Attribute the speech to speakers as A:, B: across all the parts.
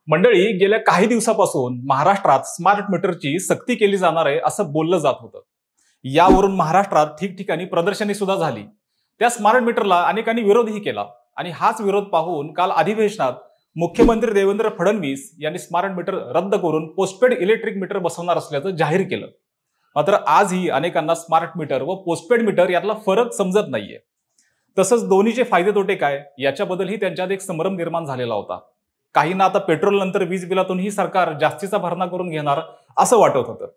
A: मंडळी, गेल्या काही दिवसापासून महाराष्ट्रात स्मार्ट मीटरची सक्ती केली जाणार आहे असं बोललं जात होतं। यावरून महाराष्ट्रात ठिकठिकाणी प्रदर्शने सुद्धा झाली। त्या स्मार्ट मीटरला अनेकांनी विरोधही केला आणि हाच विरोध पाहून काल अधिवेशनात मुख्यमंत्री देवेंद्र फडणवीस यांनी स्मार्ट मीटर रद्द करून पोस्टपेड इलेक्ट्रिक मीटर बसवणार असल्याचं जाहीर केलं। मात्र आजही अनेकांना स्मार्ट मीटर व पोस्टपेड मीटर यातला फरक समजत नाहीये। तसंच दोन्हीचे फायदे तोटे काय याच्याबद्दलही त्यांच्यात एक संभ्रम निर्माण झालेला होता। काहींना आता पेट्रोल नंतर वीज बिलातूनही सरकार जास्तीचा भरणा करून घेणार असं वाटत होतं,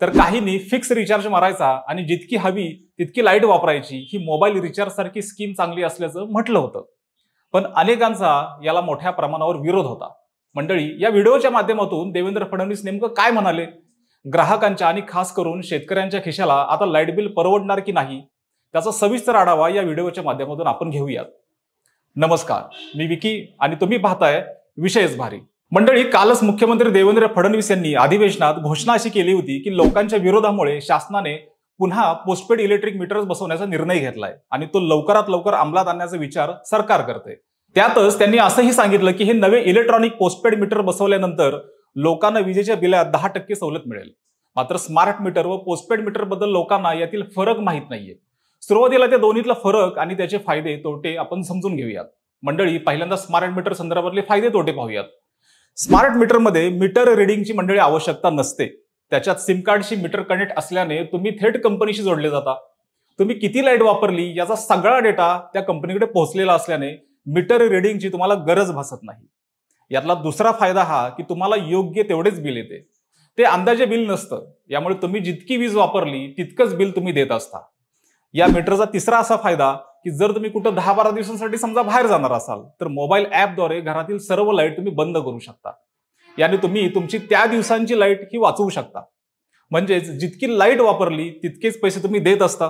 A: तर काहींनी फिक्स रिचार्ज मारायचा आणि जितकी हवी तितकी लाईट वापरायची ही मोबाईल रिचार्ज सारखी स्कीम चांगली असल्याचं म्हटलं होतं। पण अनेकांचा याला मोठ्या प्रमाणावर विरोध होता। मंडळी, या व्हिडिओच्या माध्यमातून देवेंद्र फडणवीस नेमकं काय म्हणाले, ग्राहकांच्या आणि खास करून शेतकऱ्यांच्या खिशाला आता लाईट बिल परवडणार की नाही त्याचा सविस्तर आढावा या व्हिडिओच्या माध्यमातून आपण घेऊयात। नमस्कार, मी विकी आणि तुम्ही पाहताय विषयच भारी। मंडळी, कालच मुख्यमंत्री देवेंद्र फडणवीस यांनी अधिवेशनात घोषणा अशी केली होती की लोकांच्या विरोधामुळे शासनाने पुन्हा पोस्टपेड इलेक्ट्रिक मीटर्स बसवण्याचा निर्णय घेतलाय आणि तो लवकरात लवकर अंमलात आणण्याचा विचार सरकार करते। त्यातच त्यांनी असंही सांगितलं की हे नवे इलेक्ट्रॉनिक पोस्टपेड मीटर बसवल्यानंतर लोकांना विजेच्या बिलात 10% सवलत मिळेल। मात्र स्मार्ट मीटर व पोस्टपेड मीटर बद्दल लोकांना यातील फरक माहित नाहीये। सुरुवातीला त्या दोन्हीतला फरक आणि त्याचे फायदे तोटे आपण समजून घेऊयात। मंडळी, पहिल्यांदा स्मार्ट मीटर संदर्भातले फायदे तोटे पाहूयात। स्मार्ट मीटरमध्ये मीटर रिडिंगची मंडळी आवश्यकता नसते। त्याच्यात सिम कार्डशी मीटर कनेक्ट असल्याने तुम्ही थेट कंपनीशी जोडले जाता। तुम्ही किती लाईट वापरली याचा सगळा डेटा त्या कंपनीकडे पोहोचलेला असल्याने मीटर रिडिंगची तुम्हाला गरज भासत नाही। यातला दुसरा फायदा हा की तुम्हाला योग्य तेवढेच बिल येते, ते अंदाजे बिल नसतं। यामुळे तुम्ही जितकी वीज वापरली तितकंच बिल तुम्ही देत असता। या मीटरचा तिसरा असा फायदा की जर तुम्ही कुठं 10-12 दिवसांसाठी समजा बाहेर जाणार असाल तर मोबाईल ॲपद्वारे घरातील सर्व लाईट तुम्ही बंद करू शकता। याने तुम्ही तुमची त्या दिवसांची लाईट ही वाचवू शकता। म्हणजेच जितकी लाईट वापरली तितकेच पैसे तुम्ही देत असता।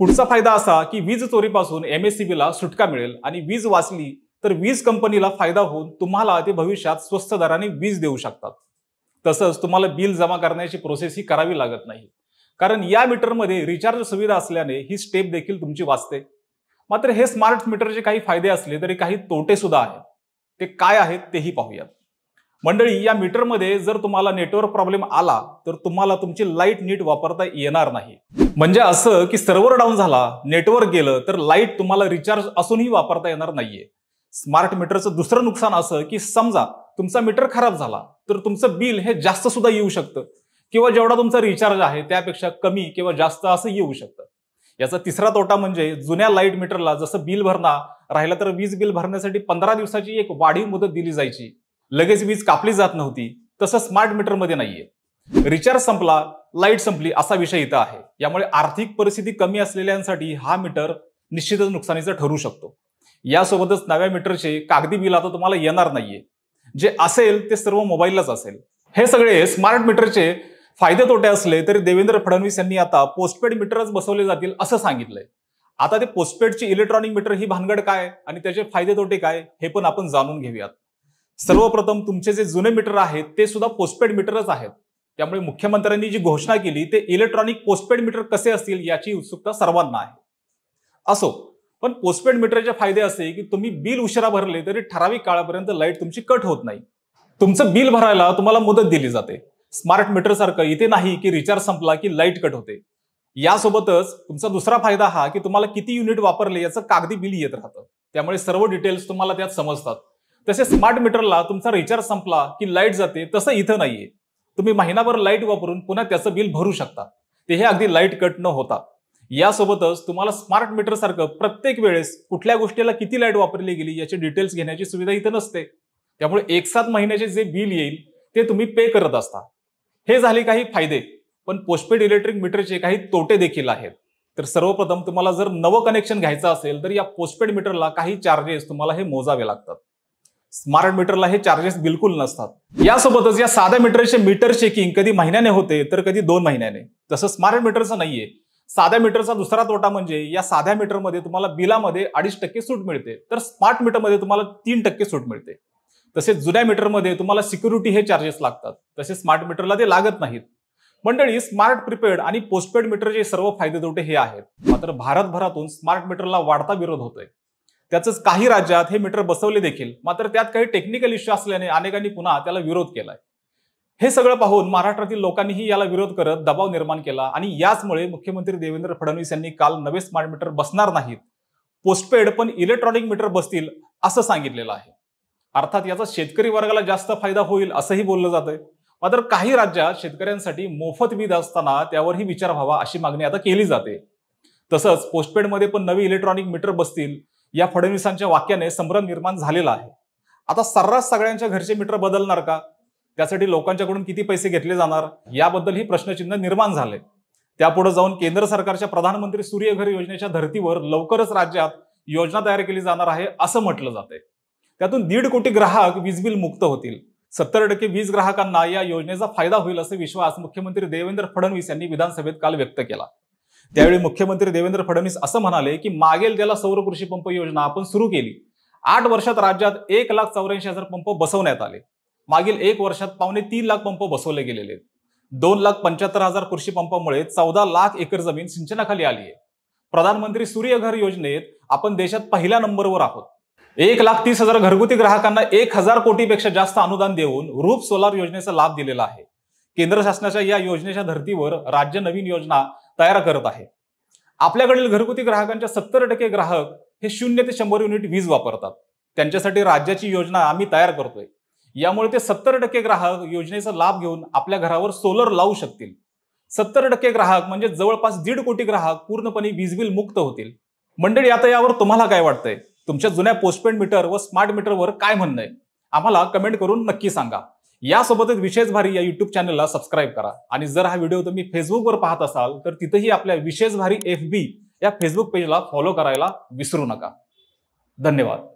A: पुढचा फायदा असा की वीज चोरीपासून MSEBला सुटका मिळेल आणि वीज वाचली तर वीज कंपनीला फायदा होऊन तुम्हाला ते भविष्यात स्वस्त दराने वीज देऊ शकतात। तसंच तुम्हाला बिल जमा करण्याची प्रोसेस ही करावी लागत नाही, कारण या मीटरमध्ये रिचार्ज सुविधा असल्याने ही स्टेप देखील तुमची वाचते। मात्र हे स्मार्ट मीटरचे काही फायदे असले तरी काही तोटे सुद्धा आहेत। ते काय आहेत तेही पाहूयात। मंडळी, या मीटरमध्ये जर तुम्हाला नेटवर्क प्रॉब्लेम आला तर तुम्हाला तुमची लाईट नीट वापरता येणार नाही। म्हणजे असं की सर्व्हर डाऊन झाला, नेटवर्क गेलं तर लाईट तुम्हाला रिचार्ज असूनही वापरता येणार नाहीये। स्मार्ट मीटरचं दुसरं नुकसान असं की समजा तुमचा मीटर खराब झाला तर तुमचं बिल हे जास्त सुद्धा येऊ शकतं किंवा जेवढा तुमचा रिचार्ज आहे त्यापेक्षा कमी किंवा जास्त असं येऊ शकतं। याचा तिसरा तोटा म्हणजे जुन्या लाईट मीटरला जसं बिल भरणं राहिलं तर वीज बिल भरण्यासाठी 15 दिवसाची एक वाढीव मुदत दिली जायची, लगेच वीज कापली जात नव्हती। तसं स्मार्ट मीटरमध्ये नाहीये। रिचार्ज संपला, लाईट संपली असा विषय इथं आहे। यामुळे आर्थिक परिस्थिती कमी असलेल्यांसाठी हा मीटर निश्चितच नुकसानीचा ठरू शकतो। यासोबतच नव्या मीटरचे कागदी बिल आता तुम्हाला येणार नाहीये, जे असेल ते सर्व मोबाईललाच असेल। हे सगळे स्मार्ट मीटरचे फायदे तोटे असले तरी देवेंद्र फडणवीस यांनी आता पोस्टपेड मीटरच बसवले जातील असं सांगितलंय। आता ते पोस्टपेडची इलेक्ट्रॉनिक मीटर ही भानगड काय आणि त्याचे फायदे तोटे काय हे पण आपण जाणून घेऊयात। सर्वप्रथम तुमचे जे जुने मीटर आहेत ते सुद्धा पोस्टपेड मीटरच आहेत। त्यामुळे मुख्यमंत्र्यांनी जी घोषणा केली ते इलेक्ट्रॉनिक पोस्टपेड मीटर कसे असतील याची उत्सुकता सर्वांना आहे। असो, पण पोस्टपेड मीटरचे फायदे असे की तुम्ही बिल उशिरा भरले तरी ठराविक काळापर्यंत लाईट तुमची कट होत नाही। तुमचं बिल भरायला तुम्हाला मुदत दिली जाते। स्मार्ट मीटर सारखं इथे नाही की रिचार्ज संपला की लाईट कट होते। यासोबतच तुमचा दुसरा फायदा हा की तुम्हाला किती युनिट वापरले याचं कागदी बिल येत राहतं। त्यामुळे सर्व डिटेल्स तुम्हाला त्यात समजतात। तसे स्मार्ट मीटरला तुमचा रिचार्ज संपला की लाईट जाते, तसं इथं नाहीये। तुम्ही महिनाभर लाईट वापरून पुन्हा त्याचं बिल भरू शकता, तेही अगदी लाईट कट न होता। यासोबतच तुम्हाला स्मार्ट मीटर सारखं प्रत्येक वेळेस कुठल्या गोष्टीला किती लाईट वापरली गेली याची डिटेल्स घेण्याची सुविधा इथं नसते। त्यामुळे 1-7 महिन्याचे जे बिल येईल ते तुम्ही पे करत असता। हे झाले काही फायदे, पण पोस्टपेड इलेक्ट्रिक मीटरचे काही तोटे देखील आहेत। तर सर्वप्रथम तुम्हाला जर नवं कनेक्शन घ्यायचं असेल तर या पोस्टपेड मीटरला काही चार्जेस तुम्हाला हे मोजावे लागतात। स्मार्ट मीटरला हे चार्जेस बिलकुल नसतात। यासोबतच या साध्या मीटरचे मीटर चेकिंग कधी महिन्याने होते तर कधी 2 महिन्याने। तसं स्मार्ट मीटरचं नाहीये। साध्या मीटरचा दुसरा तोटा म्हणजे या साध्या मीटरमध्ये तुम्हाला बिलामध्ये 2.5% सूट मिळते, तर स्मार्ट मीटरमध्ये तुम्हाला 3% सूट मिळते। तसेच जुन्या मीटरमध्ये तुम्हाला सिक्युरिटी हे चार्जेस लागतात, तसे स्मार्ट मीटरला ते लागत नाहीत। मंडळी, स्मार्ट प्रीपेड आणि पोस्टपेड मीटरचे सर्व फायदे तोटे हे आहेत। मात्र भारतभरातून स्मार्ट मीटरला वाढता विरोध होतोय। त्याचंच काही राज्यात हे मीटर बसवले देखील, मात्र त्यात काही टेक्निकल इश्यू असल्याने अनेकांनी पुन्हा त्याला विरोध केलाय. हे सगळं पाहून महाराष्ट्रातील लोकांनीही याला विरोध करत दबाव निर्माण केला आणि याचमुळे मुख्यमंत्री देवेंद्र फडणवीस यांनी काल नवे स्मार्ट मीटर बसणार नाहीत, पोस्टपेड पण इलेक्ट्रॉनिक मीटर बसतील असं सांगितलेलं आहे. अर्थात याचा शेतकरी वर्गाला जास्त फायदा होईल असंही बोललं जातंय. मात्र काही राज्यात शेतकऱ्यांसाठी मोफत वीज असताना त्यावरही विचार व्हावा अशी मागणी आता केली जाते. तसंच पोस्टपेडमध्ये पण नवी इलेक्ट्रॉनिक मीटर बसतील या फडणवीसांच्या वाक्याने संभ्रम निर्माण झालेला आहे. आता सर्रास सगळ्यांच्या घरचे मीटर बदलणार का? त्यासाठी लोकांच्याकडून किती पैसे घेतले जाणार याबद्दल ही प्रश्नचिन्ह निर्माण झाले. त्यापुढे जाऊन केंद्र सरकारच्या प्रधानमंत्री सूर्यघर योजनेच्या धर्तीवर लवकरच राज्यात योजना तयार केली जाणार आहे असं म्हटलं जातंय. त्यातून 1.5 कोटी ग्राहक वीज बिल मुक्त होतील. 70% वीज ग्राहकांना या योजनेचा फायदा होईल असा विश्वास मुख्यमंत्री देवेंद्र फडणवीस यांनी विधानसभेत काल व्यक्त केला. त्यावेळी मुख्यमंत्री देवेंद्र फडणवीस असं म्हणाले की मागेल त्याला सौर कृषी पंप योजना आपण सुरू केली. 8 वर्षात राज्यात 1,84,000 पंप बसवण्यात आले. मागील 1 वर्षात 2.25 लाख पंप बसवले गेलेले आहेत. 2,75,000 कृषी पंपामुळे 14 लाख एकर जमीन सिंचनाखाली आली आहे. प्रधानमंत्री सूर्यघर योजनेत आपण देशात पहिल्या नंबरवर आहोत. 1,30,000 घरगुती ग्राहकांना 1,000 कोटीपेक्षा जास्त अनुदान देऊन रूप सोलार योजनेचा लाभ दिलेला आहे. केंद्र शासनाच्या या योजनेच्या धर्तीवर राज्य नवीन योजना तयार करत आहे. आपल्याकडील घरगुती ग्राहकांच्या 70% ग्राहक हे 0 ते 100 युनिट वीज वापरतात. त्यांच्यासाठी राज्याची योजना आम्ही तयार करतोय. यामुळे ते 70% ग्राहक योजनेचा लाभ घेऊन आपल्या घरावर सोलर लावू शकतील. 70% ग्राहक म्हणजे जवळपास 1.5 कोटी ग्राहक पूर्णपणे वीज बिल मुक्त होतील. मंडळी, आता यावर तुम्हाला काय वाटतंय? तुमच्या जुन्या पोस्टपेड मीटर व स्मार्ट मीटरवर काय म्हणणं आहे? आम्हाला कमेंट करून नक्की सांगा. यासोबतच विशेष भारी या युट्यूब चॅनलला सबस्क्राईब करा आणि जर हा व्हिडिओ तुम्ही फेसबुकवर पाहत असाल तर तिथेही आपल्या विशेष भारी FB या फेसबुक पेजला फॉलो करायला विसरू नका. धन्यवाद.